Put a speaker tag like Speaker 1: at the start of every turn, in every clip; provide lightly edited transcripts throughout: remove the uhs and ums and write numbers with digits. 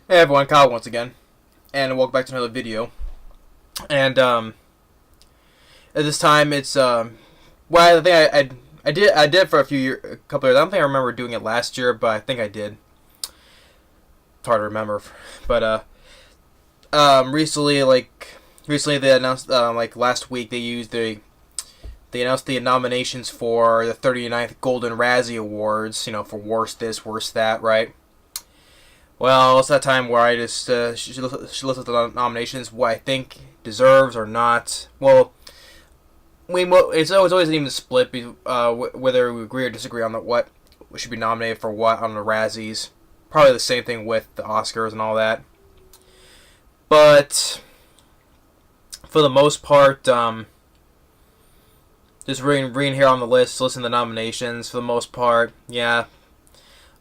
Speaker 1: Hey everyone, Kyle once again, and welcome back to another video. And at this time, it's well, I think I did it for a couple years. I don't think I remember doing it last year, but I think I did. It's hard to remember, but recently they announced like last week they announced the nominations for the 39th Golden Razzie Awards. For worst this, worst that, right? Well, it's that time where I just should look at the nominations, what I think deserves or not. Well, it's always an even split, whether we agree or disagree on what should be nominated for what on the Razzies. Probably the same thing with the Oscars and all that. But for the most part, just reading here on the list, listening to the nominations. For the most part, yeah.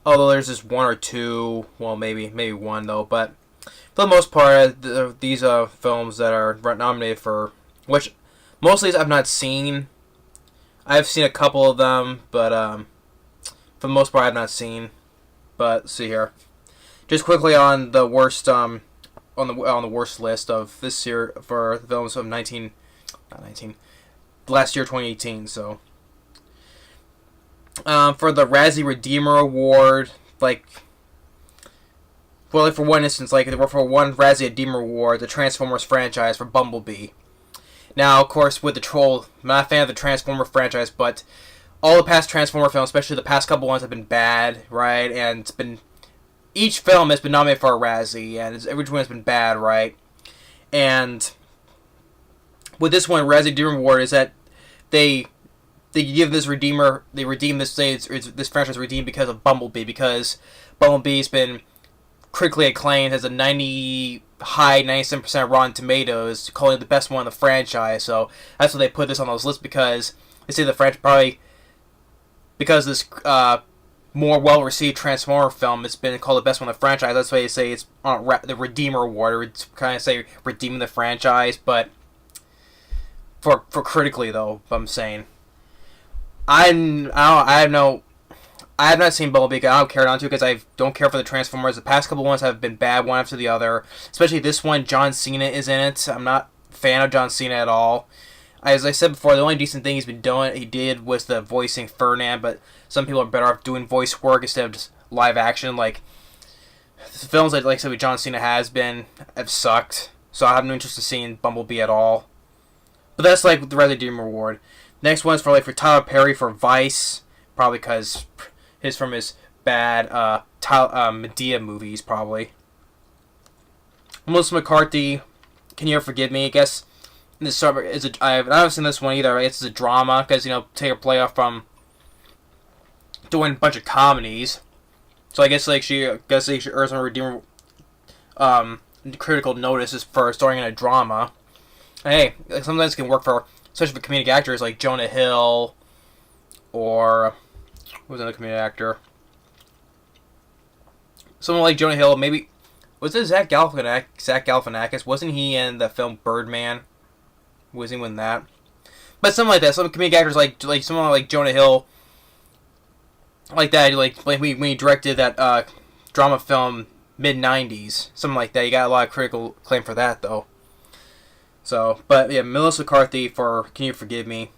Speaker 1: Although there's just one or two, well, maybe one though, but for the most part, these films that are nominated for, which most of these I've not seen. I've seen a couple of them, but for the most part I've not seen. But let's see here, just quickly on the worst on the worst list of this year for the films of last year 2018. So. For the Razzie Redeemer Award, for one instance, for one Razzie Redeemer Award, the Transformers franchise for Bumblebee. Now, of course, with the Troll, I'm not a fan of the Transformer franchise, but all the past Transformer films, especially the past couple ones, have been bad, right? And each film has been nominated for a Razzie, and every one has been bad, right? And with this one, Razzie Redeemer Award is that they give this redeemer, they redeem this franchise redeemed because of Bumblebee, because Bumblebee's been critically acclaimed, has a 97% Rotten Tomatoes, calling it the best one in the franchise. So that's why they put this on those lists, because they say the franchise probably because this more well received Transformer film, it's been called the best one in the franchise. That's why they say it's on the Redeemer Award, or it's kind of say redeeming the franchise, but for critically though, I'm saying. I have not seen Bumblebee. I don't care on to because I don't care for the Transformers. The past couple ones have been bad, one after the other. Especially this one, John Cena is in it. I'm not a fan of John Cena at all. As I said before, the only decent thing he did was the voicing Ferdinand. But some people are better off doing voice work instead of just live action. Like films like I said, with John Cena have sucked. So I have no interest in seeing Bumblebee at all. But that's like the Razzie Dream Award. Next one's for Tyler Perry for Vice, probably because from his bad Medea movies, probably. Melissa McCarthy, Can You Ever Forgive Me? I guess this is I haven't seen this one either. Right? It's a drama because take a play off from doing a bunch of comedies. So I guess she earns some redeemer critical notice for starring in a drama. Hey, sometimes it can work for. Especially for comedic actors like Jonah Hill, or who was another comedic actor? Someone like Jonah Hill, maybe was it Zach Galifianakis? Wasn't he in the film Birdman? Was he in that? But something like that. Some comedic actors like someone like Jonah Hill, like that. Like when he directed that drama film mid-90s, something like that. He got a lot of critical acclaim for that though. So, but yeah, Melissa McCarthy for Can You Forgive Me?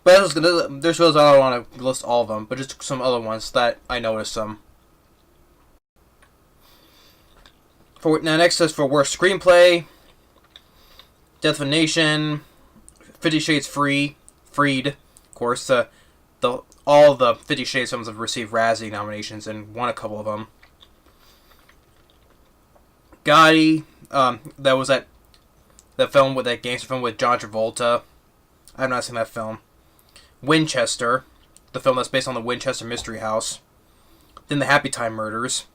Speaker 1: But there's shows I don't want to list all of them, but just some other ones that I noticed some. Next is for Worst Screenplay, Death of a Nation, 50 Shades Freed, of course. All the 50 Shades films have received Razzie nominations and won a couple of them. Gotti, that was that film with that gangster film with John Travolta. I have not seen that film. Winchester, the film that's based on the Winchester Mystery House. Then the Happy Time Murders.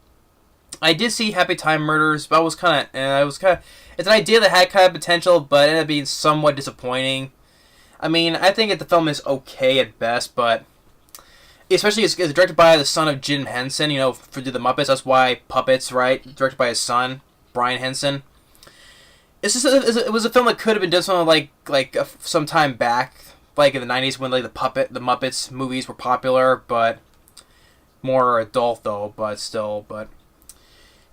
Speaker 1: I did see Happy Time Murders, but it's an idea that had kind of potential, but ended up being somewhat disappointing. I mean, I think the film is okay at best, but especially it's directed by the son of Jim Henson, for the Muppets. That's why Puppets, right? Directed by his son, Brian Henson. It was a film that could have been done something some time back, like in the 90s when the Muppets movies were popular, but more adult though, but still, but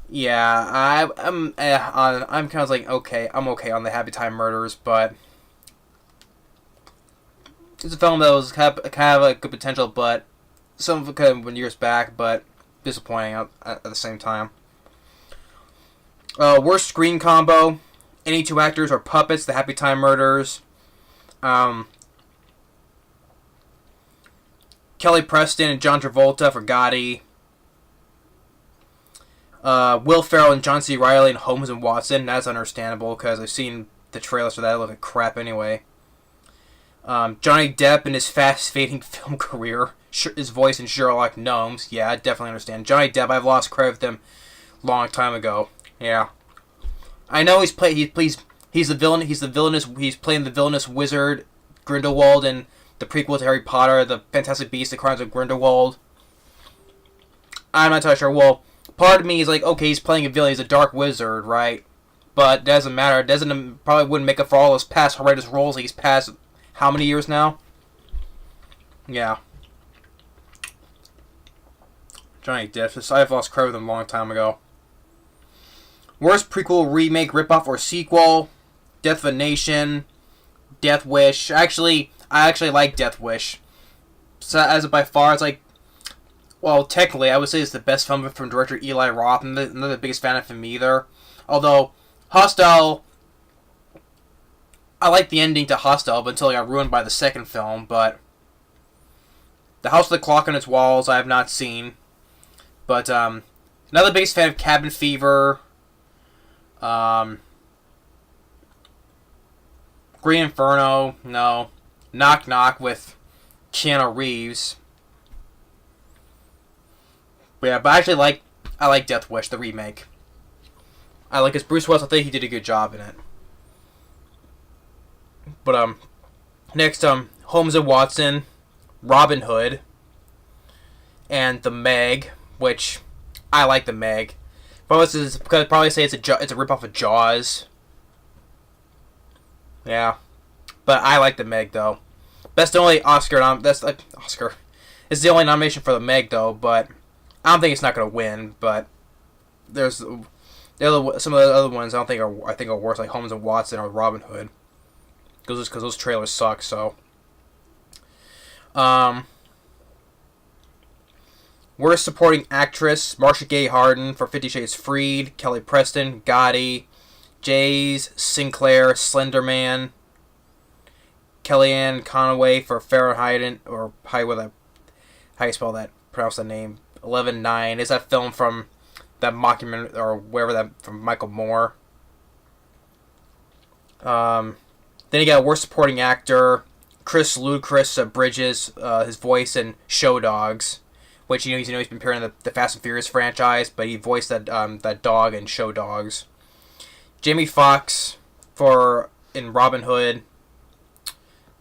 Speaker 1: yeah, I'm kind of like okay, I'm okay on the Happy Time Murders, but it's a film that was kind of a good potential, but some of it could have been years back, but disappointing at the same time. Worst screen combo. Any two actors or puppets. The Happy Time Murders. Kelly Preston and John Travolta for Gotti. Will Ferrell and John C. Reilly and Holmes and Watson. That's understandable because I've seen the trailers for that. It looked like crap anyway. Johnny Depp and his fast-fading film career. His voice in Sherlock Gnomes. Yeah, I definitely understand. Johnny Depp, I've lost credit with him a long time ago. Yeah. I know he's the villain. He's playing the villainous wizard Grindelwald in the prequel to Harry Potter, The Fantastic Beasts, The Crimes of Grindelwald. I'm not entirely sure. Well, part of me is like, okay, he's playing a villain. He's a dark wizard, right? But it doesn't matter. It doesn't probably wouldn't make up for all his past horrendous roles he's past. How many years now? Yeah. Johnny Depp. I've lost credit with him a long time ago. Worst prequel, remake, ripoff, or sequel? Death of a Nation, Death Wish. I actually like Death Wish. So as by far, it's like, well, technically, I would say it's the best film from director Eli Roth. I'm not the biggest fan of him either. Although, Hostel, I like the ending to Hostel, but until it got ruined by the second film. But The House with the Clock on Its Walls, I have not seen. But another biggest fan of Cabin Fever. Green Inferno, no. Knock Knock with Keanu Reeves. But yeah, but I like Death Wish, the remake. I like his Bruce Willis. I think he did a good job in it. But next Holmes and Watson, Robin Hood, and The Meg, which I like The Meg. Because I'd probably say it's a ripoff of Jaws. Yeah, but I like The Meg though. That's the only Oscar. That's like Oscar. It's the only nomination for The Meg though. But I don't think it's not gonna win. But there's some of the other ones I think are worse, like Holmes and Watson or Robin Hood. Because those trailers suck. So. Worst supporting actress: Marcia Gay Harden for 50 Shades Freed, Kelly Preston, Gotti, Jays, Sinclair, Slenderman, Kellyanne Conway for Fahrenheit, or how you spell that? Pronounce the name. 11/9. Is that film from that mockumentary or wherever that from Michael Moore? Then you got worst supporting actor: Chris Ludacris Bridges, his voice in Show Dogs. Which he's been appearing in the Fast and Furious franchise, but he voiced that dog in Show Dogs. Jamie Foxx in Robin Hood.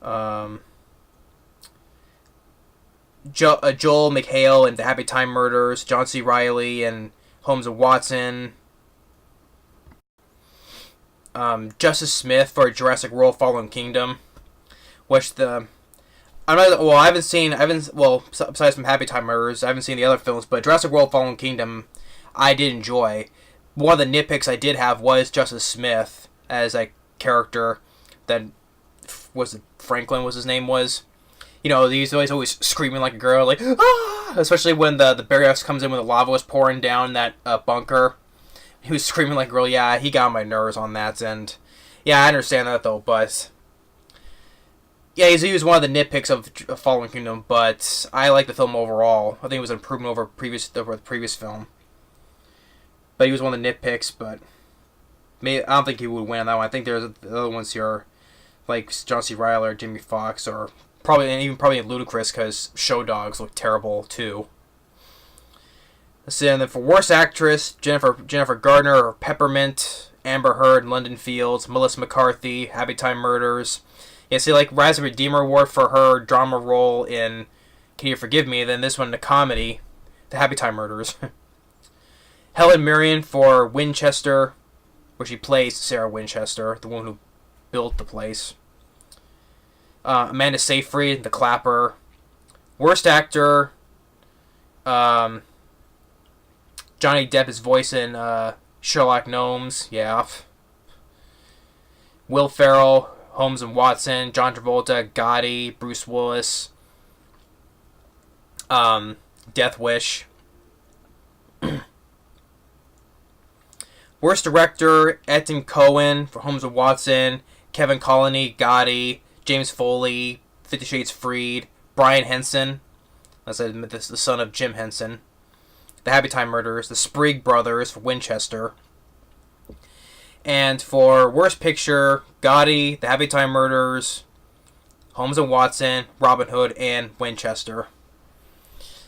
Speaker 1: Joel McHale in The Happy Time Murders. John C. Reilly in Holmes and Watson. Justice Smith for Jurassic World: Fallen Kingdom, which besides from Happy Time Murders, I haven't seen the other films, but Jurassic World Fallen Kingdom, I did enjoy. One of the nitpicks I did have was Justice Smith as a character that Franklin was his name was. He's always screaming like a girl, like, ah! Especially when the Barrios comes in when the lava was pouring down that bunker. He was screaming like a girl. Yeah, he got on my nerves on that, and yeah, I understand that though, but yeah, he was one of the nitpicks of Fallen Kingdom, but I like the film overall. I think it was an improvement over the previous film. But he was one of the nitpicks, but I don't think he would win on that one. I think there's the other ones here, like John C. Reilly or Jamie Foxx, or probably Ludacris, because Show Dogs look terrible too. Let's see, and then for worst actress, Jennifer Gardner or Peppermint, Amber Heard, London Fields, Melissa McCarthy, Happy Time Murders. Yeah, see, like Razzie Redeemer Award for her drama role in Can You Forgive Me? Then this one, the comedy, The Happy Time Murders. Helen Mirren for Winchester, where she plays Sarah Winchester, the one who built the place. Amanda Seyfried, The Clapper. Worst actor: Johnny Depp is voicing Sherlock Gnomes. Yeah. Will Ferrell, Holmes and Watson. John Travolta, Gotti, Bruce Willis. Death Wish. Worst director: Ethan Coen for Holmes and Watson. Kevin Colony, Gotti. James Foley, 50 Shades Freed. Brian Henson, that's the son of Jim Henson. The Happy Time Murders. The Sprigg Brothers for Winchester. And for Worst Picture, Gotti, The Happy Time Murders, Holmes and Watson, Robin Hood, and Winchester.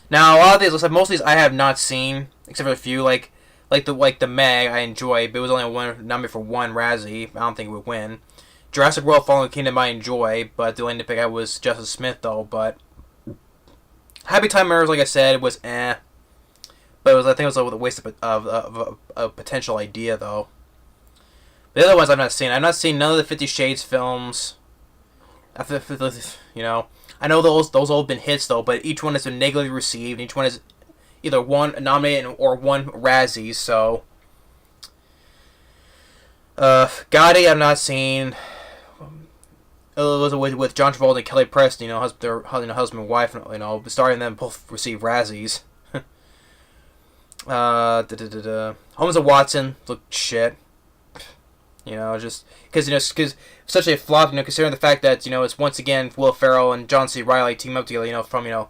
Speaker 1: Now, a lot of these, most of these I have not seen, except for a few, like the Meg I enjoy, but it was only nominated for one Razzie. I don't think it would win. Jurassic World: Fallen Kingdom I enjoy, but the only nitpick I was Justice Smith though. But Happy Time Murders, like I said, it was eh. But I think it was a waste of a potential idea though. The other ones I've not seen. I've not seen none of the 50 Shades films. You know, I know those all have been hits though, but each one has been negatively received. Each one is either one nominated or one Razzie. So, Gotti I've not seen. It was with John Travolta and Kelly Preston. You know, their husband and wife. You know, starring them both receive Razzies. Holmes and Watson look shit. You know, just because such a flop. You know, considering the fact that it's once again Will Ferrell and John C. Reilly team up together. You know, from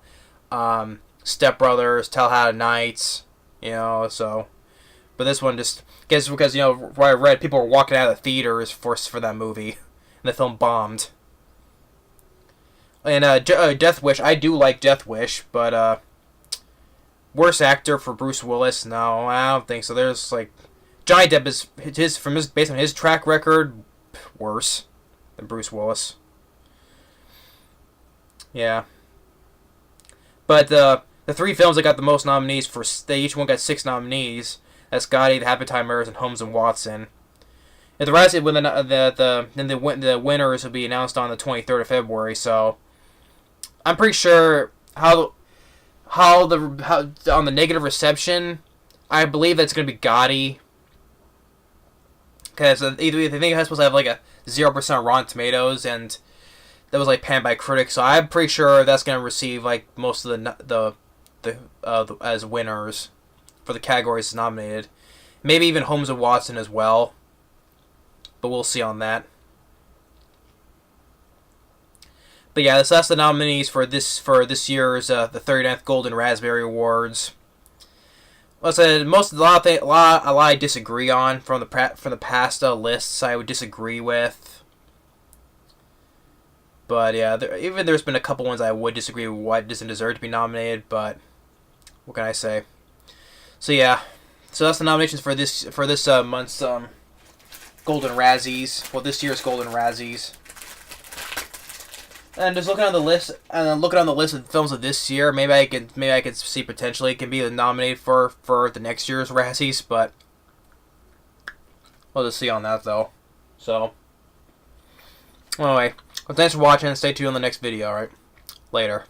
Speaker 1: Step Brothers, Talladega Nights. You know, so, but this one just because what I read, people were walking out of the theaters for that movie, and the film bombed. And Death Wish, I do like Death Wish, but worst actor for Bruce Willis, no, I don't think so. There's Johnny Depp is based on his track record worse than Bruce Willis. Yeah. But the three films that got the most nominees they each one got 6 nominees. That's Gotti, The Happy Time Murders, and Holmes and Watson. And the rest of the winners will be announced on the 23rd of February. So I'm pretty sure how on the negative reception, I believe that's going to be Gotti. Because either I think it's supposed to have a 0% Rotten Tomatoes, and that was panned by critics. So I'm pretty sure that's going to receive most of the as winners for the categories nominated. Maybe even Holmes and Watson as well. But we'll see on that. But yeah, that's the nominees for this year's the 39th Golden Raspberry Awards. Like I said, a lot I disagree on from the past lists. I would disagree with. But yeah, there's been a couple ones I would disagree with what doesn't deserve to be nominated. But what can I say? So yeah, so that's the nominations for this month's Golden Razzies. Well, this year's Golden Razzies. And just looking on the list, of films of this year, maybe I could see potentially it can be nominated for the next year's Razzies, but we'll just see on that though. So anyway, well, thanks for watching. Stay tuned on the next video. All right, later.